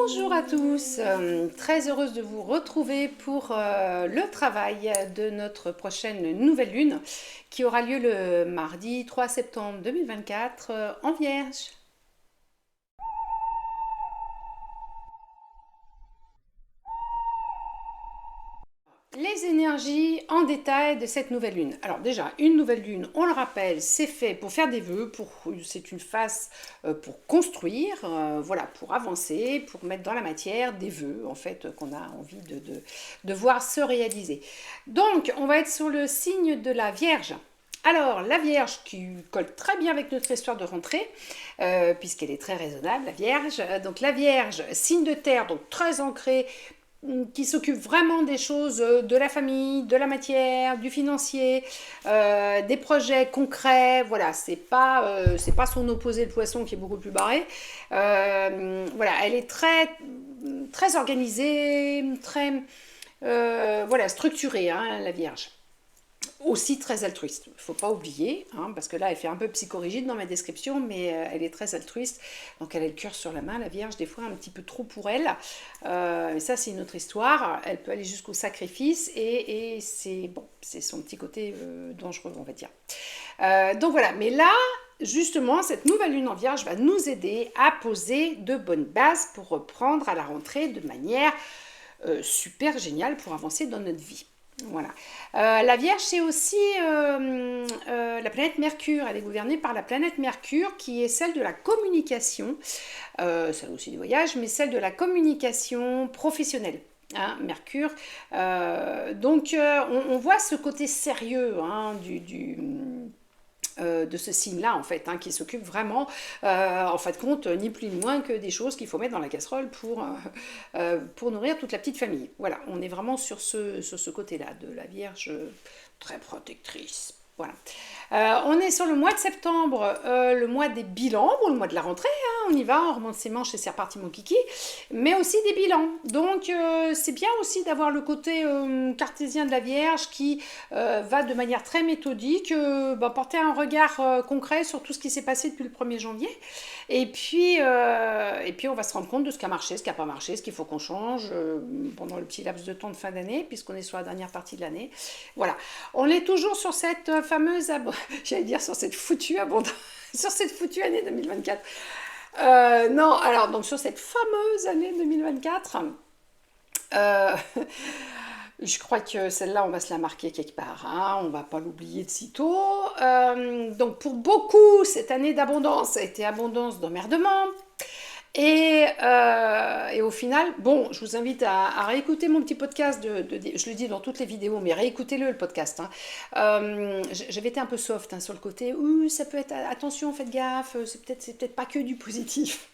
Bonjour à tous, très heureuse de vous retrouver pour le travail de notre prochaine nouvelle lune qui aura lieu le mardi 3 septembre 2024 en Vierge. Les énergies en détail de cette nouvelle lune. Alors déjà, une nouvelle lune, on le rappelle, c'est fait pour faire des vœux, c'est une phase pour construire, voilà, pour avancer, pour mettre dans la matière des vœux, en fait, qu'on a envie de voir se réaliser. Donc, on va être sur le signe de la Vierge. Alors, la Vierge qui colle très bien avec notre histoire de rentrée, puisqu'elle est très raisonnable, la Vierge. Donc, la Vierge, signe de terre, donc très ancré, qui s'occupe vraiment des choses de la famille, de la matière, du financier, des projets concrets. Voilà, c'est pas son opposé le poisson qui est beaucoup plus barré. Voilà, elle est très organisée, très voilà, structurée, hein, la Vierge. Aussi très altruiste, il ne faut pas oublier, hein, parce que là elle fait un peu psychorigide dans ma description, mais elle est très altruiste, donc elle a le cœur sur la main, la Vierge, des fois un petit peu trop pour elle, mais ça c'est une autre histoire, elle peut aller jusqu'au sacrifice, et c'est bon, c'est son petit côté dangereux, on va dire. Donc voilà, mais là, justement, cette nouvelle lune en Vierge va nous aider à poser de bonnes bases pour reprendre à la rentrée de manière super géniale pour avancer dans notre vie. Voilà. La Vierge, c'est aussi la planète Mercure. Elle est gouvernée par la planète Mercure, qui est celle de la communication, celle aussi du voyage, mais celle de la communication professionnelle. Hein, Mercure. Donc, on voit ce côté sérieux hein, de ce signe-là, en fait, hein, qui s'occupe vraiment, en fait, compte ni plus ni moins que des choses qu'il faut mettre dans la casserole pour nourrir toute la petite famille. Voilà, on est vraiment sur ce côté-là, de la Vierge très protectrice. Voilà. On est sur le mois de septembre, le mois des bilans, ou le mois de la rentrée, hein, on y va, on remonte ses manches et c'est reparti mon kiki, mais aussi des bilans. Donc c'est bien aussi d'avoir le côté cartésien de la Vierge qui va de manière très méthodique porter un regard concret sur tout ce qui s'est passé depuis le 1er janvier. Et puis on va se rendre compte de ce qui a marché, ce qui n'a pas marché, ce qu'il faut qu'on change pendant le petit laps de temps de fin d'année, puisqu'on est sur la dernière partie de l'année. Voilà. On est toujours sur cette fameuse, j'allais dire sur cette foutue abondance, sur cette foutue année 2024. Non, alors donc sur cette fameuse année 2024, je crois que celle-là, on va se la marquer quelque part, hein, on ne va pas l'oublier de sitôt. Donc pour beaucoup, cette année d'abondance a été abondance d'emmerdement. Et au final, bon, je vous invite à réécouter mon petit podcast, je le dis dans toutes les vidéos, mais réécoutez-le le podcast. Hein. J'avais été un peu soft hein, sur le côté, ça peut être, attention, faites gaffe, c'est peut-être pas que du positif.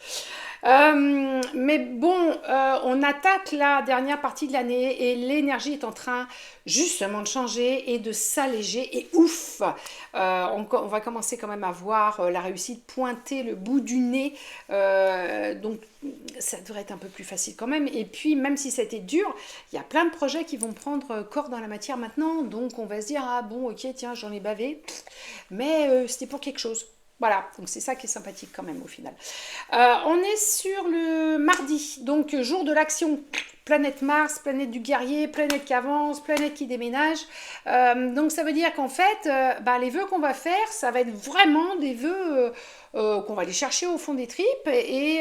Mais bon, on attaque la dernière partie de l'année et l'énergie est en train justement de changer et de s'alléger et ouf, on va commencer quand même à voir la réussite pointer le bout du nez, donc ça devrait être un peu plus facile quand même. Et puis même si ça a été dur, il y a plein de projets qui vont prendre corps dans la matière maintenant, donc on va se dire ah bon ok tiens j'en ai bavé, mais c'était pour quelque chose. Voilà, donc c'est ça qui est sympathique quand même au final. On est sur le mardi, donc jour de l'action, planète Mars, planète du guerrier, planète qui avance, planète qui déménage. Donc ça veut dire qu'en fait, les vœux qu'on va faire, ça va être vraiment des vœux qu'on va aller chercher au fond des tripes et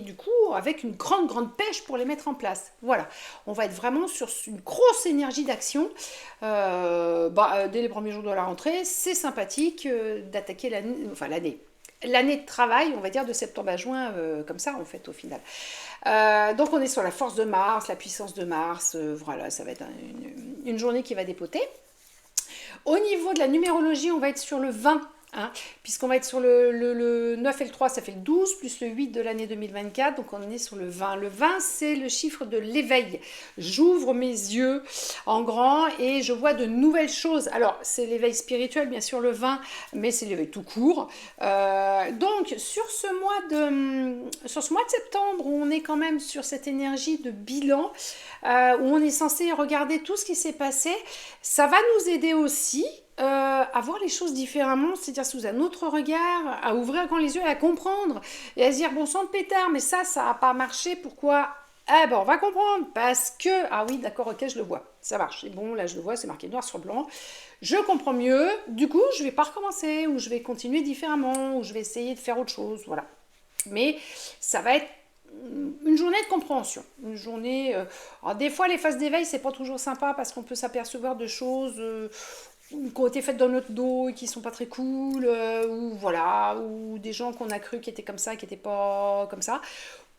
du coup avec une grande pêche pour les mettre en place. Voilà, on va être vraiment sur une grosse énergie d'action. Dès les premiers jours de la rentrée, c'est sympathique d'attaquer l'année de travail, on va dire de septembre à juin, comme ça en fait au final. Donc on est sur la force de Mars, la puissance de Mars, voilà, ça va être une journée qui va dépoter. Au niveau de la numérologie, on va être sur le 20. Hein, puisqu'on va être sur le 9 et le 3, ça fait le 12, plus le 8 de l'année 2024, donc on est sur le 20. Le 20, c'est le chiffre de l'éveil. J'ouvre mes yeux en grand et je vois de nouvelles choses. Alors, c'est l'éveil spirituel, bien sûr, le 20, mais c'est l'éveil tout court. Donc, sur ce mois de septembre, où on est quand même sur cette énergie de bilan, où on est censé regarder tout ce qui s'est passé, ça va nous aider aussi à voir les choses différemment, c'est-à-dire sous un autre regard, à ouvrir grand les yeux, à comprendre et à se dire bon sang de pétard, mais ça n'a pas marché, pourquoi? Eh ben on va comprendre parce que ah oui d'accord ok je le vois, ça marche, c'est bon là je le vois, c'est marqué noir sur blanc, je comprends mieux, du coup je vais pas recommencer ou je vais continuer différemment ou je vais essayer de faire autre chose, voilà. Mais ça va être une journée de compréhension, une journée. Alors des fois les phases d'éveil c'est pas toujours sympa parce qu'on peut s'apercevoir de choses qui ont été faites dans notre dos et qui sont pas très cool, ou voilà, ou des gens qu'on a cru qui étaient comme ça, qui étaient pas comme ça.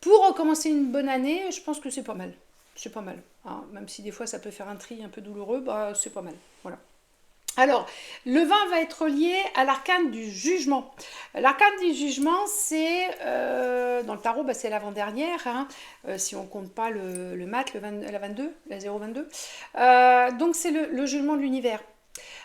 Pour recommencer une bonne année, je pense que c'est pas mal. C'est pas mal, hein. Même si des fois ça peut faire un tri un peu douloureux, bah c'est pas mal. Voilà. Alors, le vin va être lié à l'arcane du jugement. L'arcane du jugement, c'est, dans le tarot, bah, c'est l'avant-dernière, hein, si on compte pas le mat, la 22, la 022. Donc, c'est le jugement de l'univers.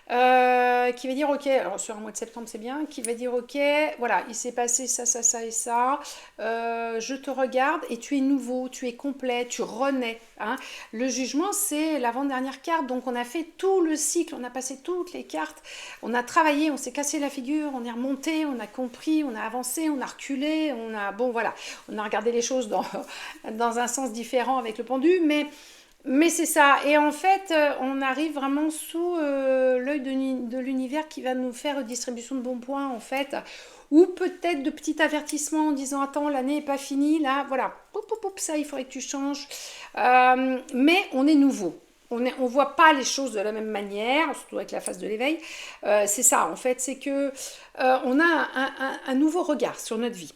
Qui va dire ok, alors sur un mois de septembre c'est bien, qui va dire ok, voilà, il s'est passé ça, ça, ça et ça, je te regarde et tu es nouveau, tu es complet, tu renais. Hein. Le jugement c'est l'avant-dernière carte, donc on a fait tout le cycle, on a passé toutes les cartes, on a travaillé, on s'est cassé la figure, on est remonté, on a compris, on a avancé, on a reculé, on a, bon voilà, on a regardé les choses dans un sens différent avec le pendu, mais c'est ça. Et en fait, on arrive vraiment sous l'œil de l'univers qui va nous faire distribution de bons points, en fait. Ou peut-être de petits avertissements en disant attends, l'année n'est pas finie, là, voilà, poup, poup, poup, ça, il faudrait que tu changes. Mais on est nouveau. On voit pas les choses de la même manière, surtout avec la phase de l'éveil. C'est ça, en fait, c'est que on a un nouveau regard sur notre vie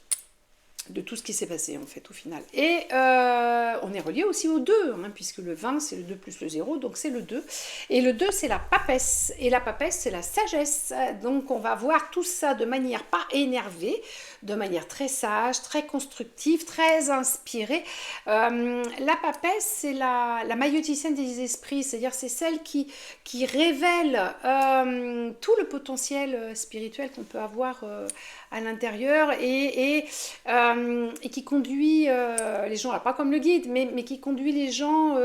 de tout ce qui s'est passé en fait au final. Et on est relié aussi au 2, hein, puisque le 20 c'est le 2 plus le 0, donc c'est le 2. Et le 2 c'est la papesse, et la papesse c'est la sagesse. Donc on va voir tout ça de manière pas énervée, de manière très sage, très constructive, très inspirée. La papesse c'est la maïoticienne des esprits, c'est-à-dire c'est celle qui révèle tout le potentiel spirituel qu'on peut avoir à l'intérieur et qui conduit les gens, alors pas comme le guide, mais qui conduit les gens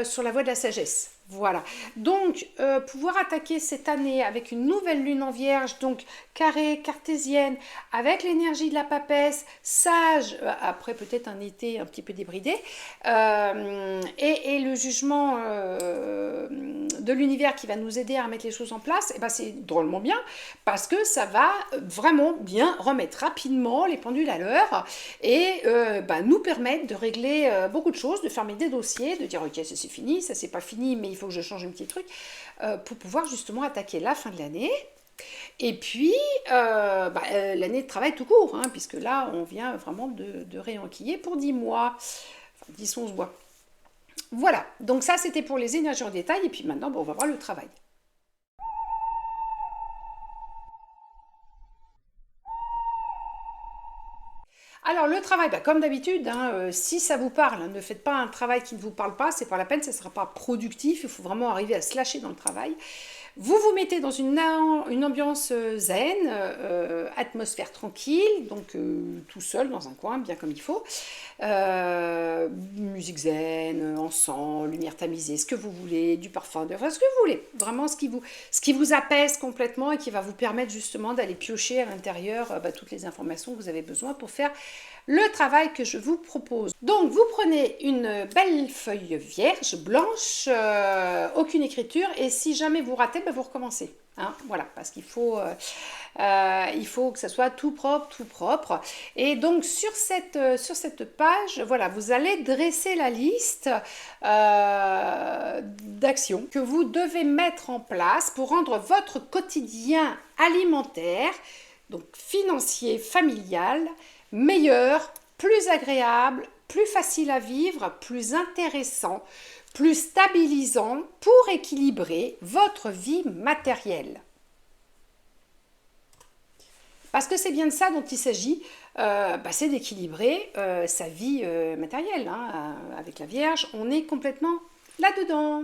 sur la voie de la sagesse. Voilà. Donc, pouvoir attaquer cette année avec une nouvelle lune en vierge, donc carrée, cartésienne, avec l'énergie de la papesse, sage, après peut-être un été un petit peu débridé, et le jugement de l'univers qui va nous aider à remettre les choses en place, et ben c'est drôlement bien, parce que ça va vraiment bien remettre rapidement les pendules à l'heure, et nous permettre de régler beaucoup de choses, de fermer des dossiers, de dire ok ça c'est fini, ça c'est pas fini, mais il faut que je change un petit truc, pour pouvoir justement attaquer la fin de l'année. Et puis, l'année de travail tout court, hein, puisque là, on vient vraiment de réenquiller pour 10 mois, enfin 10-11 mois. Voilà, donc ça, c'était pour les énergies en détail, et puis maintenant, on va voir le travail. Alors le travail, comme d'habitude, hein, si ça vous parle, hein, ne faites pas un travail qui ne vous parle pas, c'est pas la peine, ça ne sera pas productif, il faut vraiment arriver à se lâcher dans le travail. Vous vous mettez dans une ambiance zen, atmosphère tranquille, donc tout seul dans un coin, bien comme il faut. Musique zen, encens, lumière tamisée, ce que vous voulez, du parfum, enfin ce que vous voulez. Vraiment ce qui vous apaise complètement et qui va vous permettre justement d'aller piocher à l'intérieur toutes les informations que vous avez besoin pour faire le travail que je vous propose. Donc vous prenez une belle feuille vierge, blanche, aucune écriture, et si jamais vous ratez, vous recommencez. Hein, voilà, parce qu'il faut, il faut que ça soit tout propre, tout propre. Et donc sur cette page, voilà, vous allez dresser la liste d'actions que vous devez mettre en place pour rendre votre quotidien alimentaire, donc financier, familial, meilleur, plus agréable, plus facile à vivre, plus intéressant, plus stabilisant pour équilibrer votre vie matérielle. Parce que c'est bien de ça dont il s'agit, c'est d'équilibrer sa vie matérielle. Hein, avec la Vierge, on est complètement là-dedans.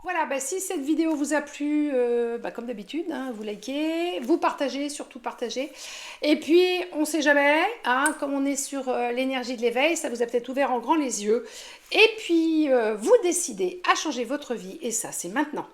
Voilà, bah, si cette vidéo vous a plu, bah, comme d'habitude, hein, vous likez, vous partagez, surtout partagez. Et puis, on ne sait jamais, hein, comme on est sur l'énergie de l'éveil, ça vous a peut-être ouvert en grand les yeux. Et puis, vous décidez à changer votre vie, et ça, c'est maintenant.